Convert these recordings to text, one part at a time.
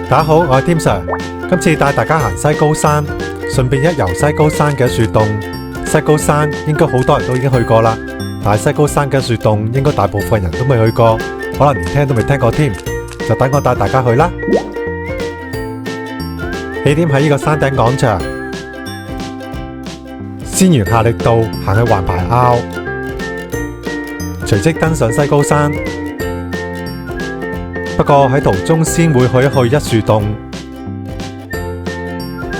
大家好，我係 Tim Sir， 今次帶大家行西高山，順便一遊西高山嘅樹洞。西高山應該好多人都已經去過啦，但係西高山嘅樹洞應該大部分人都未去過，可能連聽都未聽過添，就等我帶大家去啦。起點喺呢個山頂廣場，先沿夏力道行去橫排坳，隨即登上西高山。不過喺途中先會去一去一樹洞，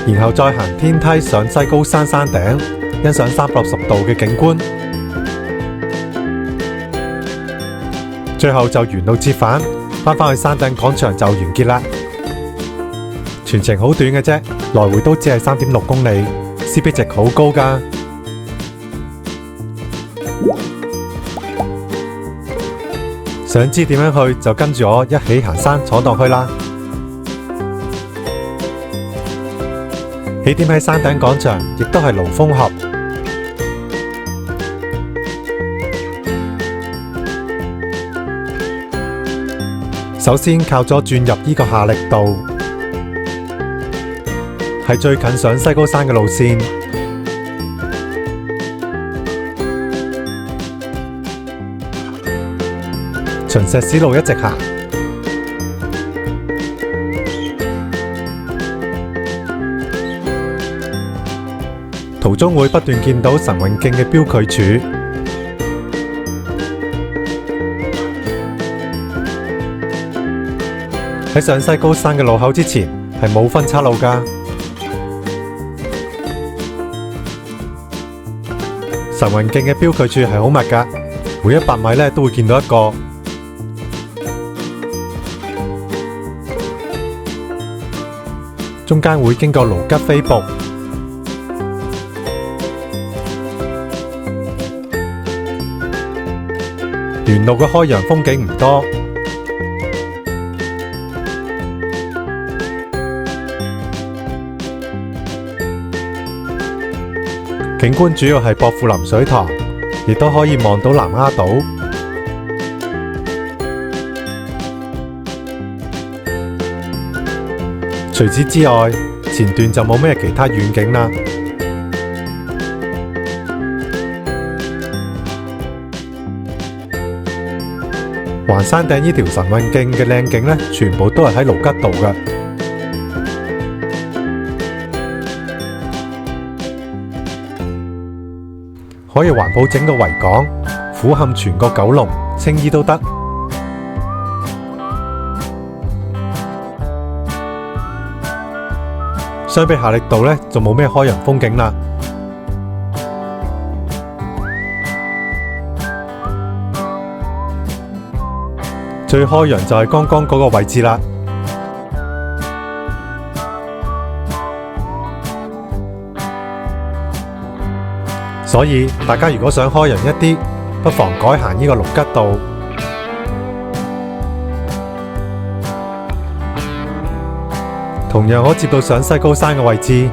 然後再行天梯上西高山山頂，欣賞360度嘅景觀。最後就沿路折返，返去山頂廣場就完結啦。全程好短嘅啫，來回都只係3.6公里，CP 值好高㗎。想知點樣去就跟住我一起行山闖蕩去啦！起點喺山頂廣場，亦都係盧峰峽。首先靠咗轉入呢個夏力道，係最近上西高山嘅路線。循石屎路一直行，途中會不斷見到神韻徑嘅標距柱。喺上西高山嘅路口之前係冇分岔路㗎。神韻徑嘅標距柱係好密㗎，每100米咧都會見到一個。中間會經過盧吉飛瀑，沿路嘅開揚風景唔多，景觀主要係薄扶林水塘，亦都可以望到南丫島。除此之外，前段就冇咩其他遠景啦。環山頂呢條神韻徑嘅靚景呢，全部都係喺盧吉道㗎。可以環抱整個維港，俯瞰全個九龍、青衣都得。相比夏力道呢，就冇咩開揚風景啦。最開揚就係剛剛嗰個位置啦。所以大家如果想開揚一啲，不妨改行呢個盧吉道。同樣可接到上西高山嘅位置，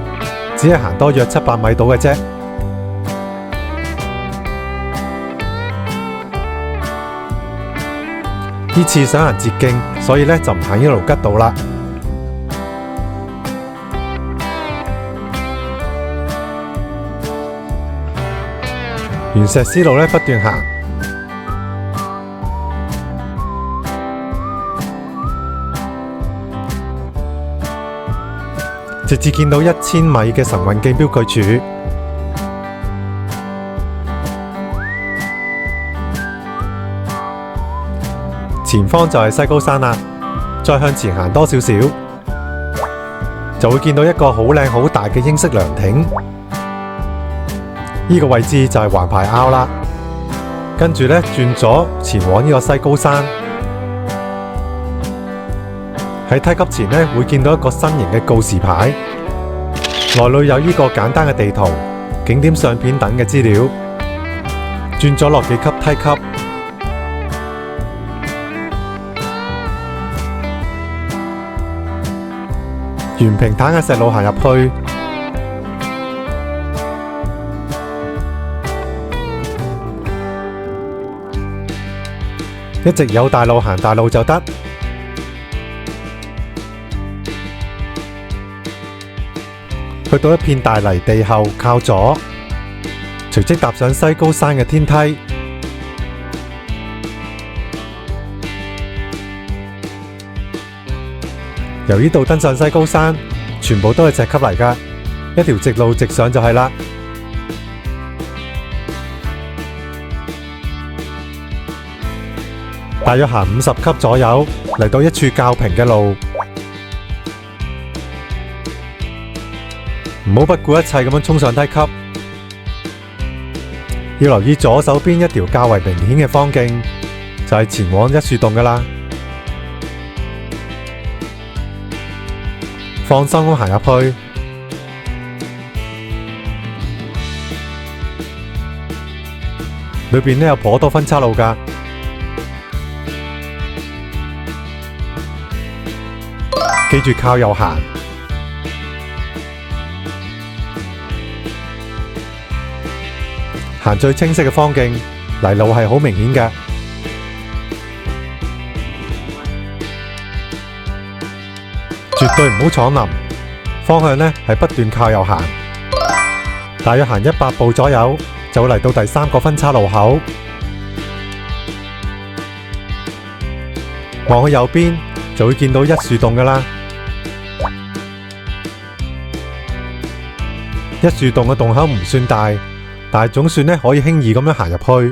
只係行多約700米到嘅啫。呢次想行捷徑，所以呢就唔行呢個盧吉道啦。沿石屎路呢不斷行，直至見到1000米嘅神韻徑標距柱，前方就係西高山啦。再向前行多少少，就會見到一個好靚好大嘅英式涼亭。呢個位置就係橫排坳啦。跟住呢轉左前往呢個西高山。喺梯級前呢，會見到一個新型嘅告示牌，內裏有呢個簡單嘅地圖、景點相片等嘅資料。轉咗落幾級梯級，沿平坦嘅石路行入去，一直有大路行大路就得。去到一片大泥地後，靠左，隨即踏上西高山嘅天梯。由呢度登上西高山，全部都係石級嚟㗎，一條直路直上就係啦。大約行50級左右，嚟到一處較平嘅路，唔好不顧一切咁樣衝上梯級，要留意左手邊一條較為明顯嘅方徑，就係前往一樹洞㗎喇。放心咁行入去，裏邊有頗多分岔路㗎。記住靠右行，行最清晰嘅方徑，泥路係好明顯嘅。絕對唔好闖林，方向呢係不斷靠右行，大約行100步左右，就會嚟到第3個分岔路口。望去右邊，就會見到一樹洞㗎喇。一樹洞嘅洞口唔算大，但係總算可以輕易咁樣行入去，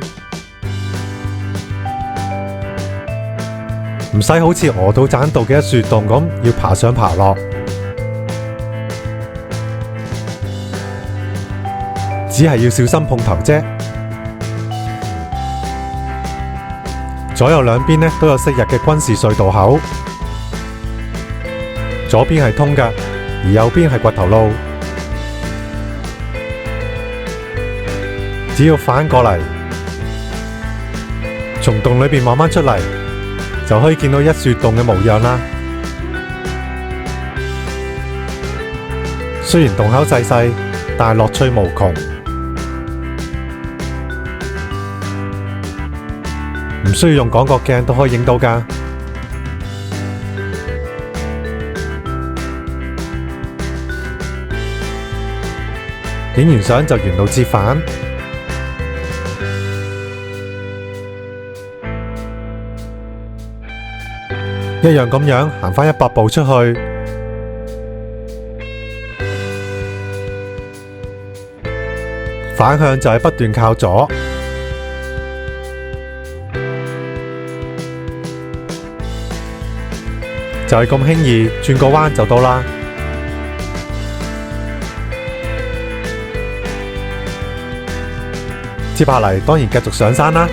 唔使好似鵝肚棧道嘅一樹洞咁要爬上爬落，只係要小心碰頭啫。左右兩邊都有昔日嘅軍事隧道口，左邊係通㗎，而右邊係掘頭路。只要反過嚟，從洞裏邊慢慢出嚟，就可以見到一樹洞嘅模樣啦。雖然洞口細細，但係樂趣無窮，唔需要用廣角鏡都可以影到㗎。影完相就原路折返。一樣咁樣行返100步出去，反向就係不斷靠左，就係咁輕易轉個彎就到啦。接下嚟當然繼續上山啦。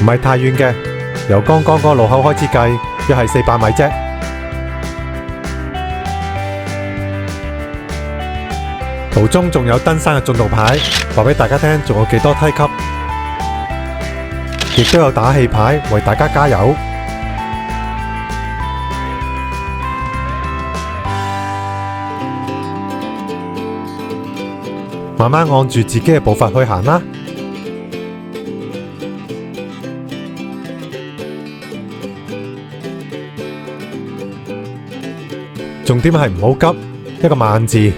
唔係太遠嘅，由剛剛嗰個路口開始計，約係400米啫。途中仲有登山嘅進度牌，話俾大家聽仲有幾多梯級，亦都有打氣牌為大家加油。慢慢按住自己嘅步伐去行啦。重點係唔好急，一個慢字。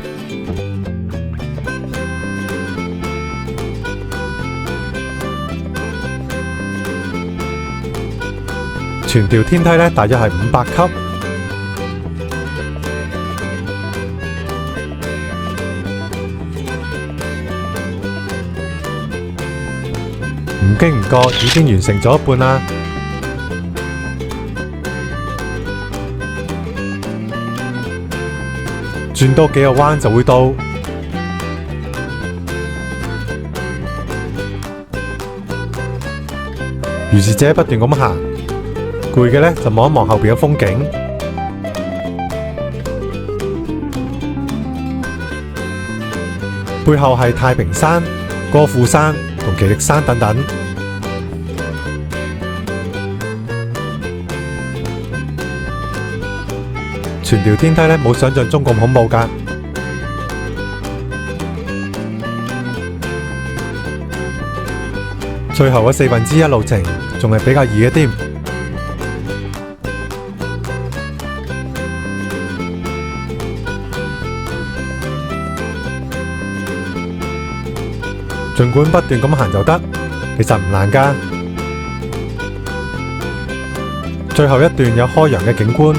全條天梯大約係500級，唔經唔覺已經完成咗一半啦。轉多幾個彎就會到。如是者不斷咁行，攰嘅就望一望後邊嘅風景。背後係太平山、歌賦山同奇力山等等。全條天梯冇想象中咁恐怖㗎。最後嘅1/4路程仲係比較易嘅添。儘管不斷咁行就得，其實唔難㗎。最後一段有開揚嘅景觀，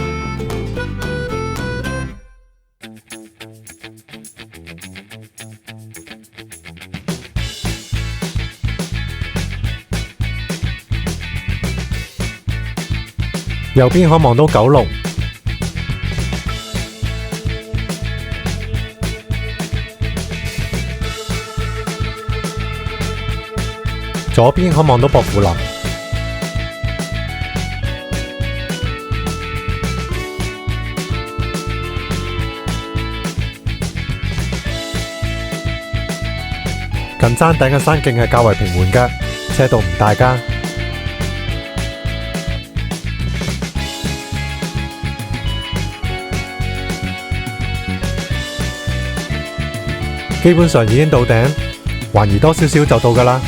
右邊可望到九龍，左邊可望到薄扶林，近山頂嘅山徑係較為平緩嘅，車道唔大㗎。基本上已經到頂，橫移多少少就到㗎啦。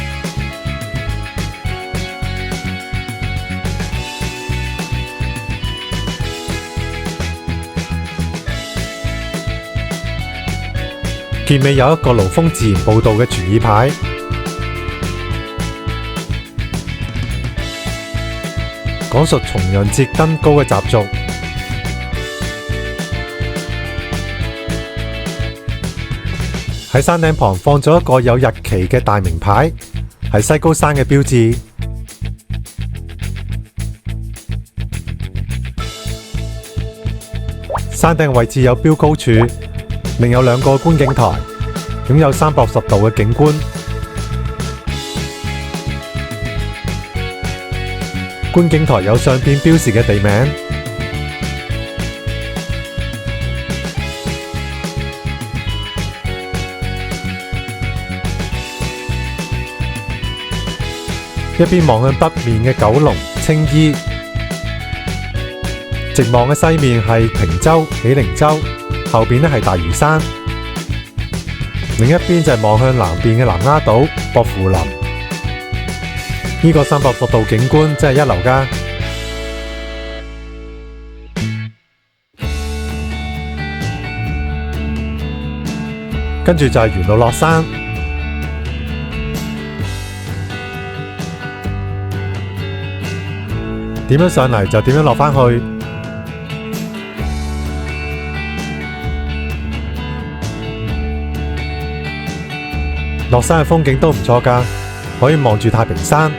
結尾有一個盧峰自然步道嘅傳意牌，講述重陽節登高嘅習俗。喺山頂旁放咗一個有日期嘅大名牌，係西高山嘅標誌。山頂位置有標高柱，另有2個觀景台，擁有360度嘅景觀。觀景台有相片標示嘅地名。一邊望向北面嘅九龍、青衣，直望嘅西面係坪洲、喜靈洲，後邊係大嶼山。另一邊就係望向南邊嘅南丫島、薄扶林。呢個360度景觀真係一流㗎。跟住就係沿路落山。點樣上嚟就點樣落返去。落山嘅風景都唔錯㗎，可以望住太平山。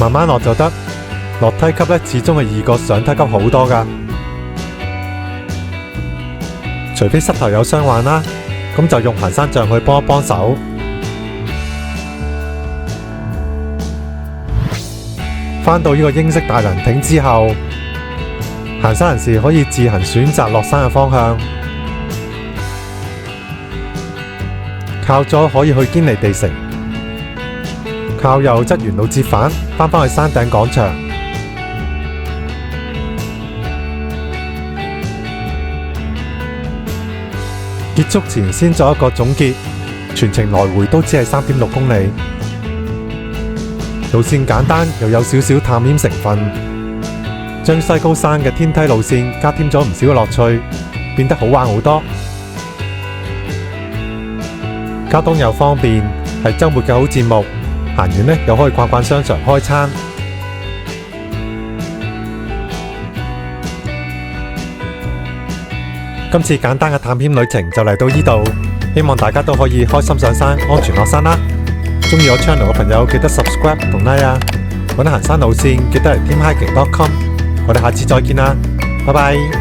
慢慢落就得，落梯級呢始終係易過上梯級好多㗎。除非膝頭有傷患啦，咁就用行山杖去幫一幫手。返到呢個英式大涼亭之後，行山人士可以自行選擇落山嘅方向。靠左可以去堅尼地城，靠右則沿路折返，返去山頂廣場。結束前先做一個總結，全程來回都只係3.6公里。路線簡單又有少少探險成分，將西高山嘅天梯路線加添咗唔少嘅樂趣，變得好玩好多。交通又方便，係週末嘅好節目。行完呢又可以逛商場開餐。今次簡單嘅探險旅程就嚟到呢度，希望大家都可以開心上山，安全落山啦。鍾意我 channel 嘅朋友記得 subscribe 同 like 啊！揾行山路線記得嚟添hiking.com， 我哋下次再見啦，拜拜。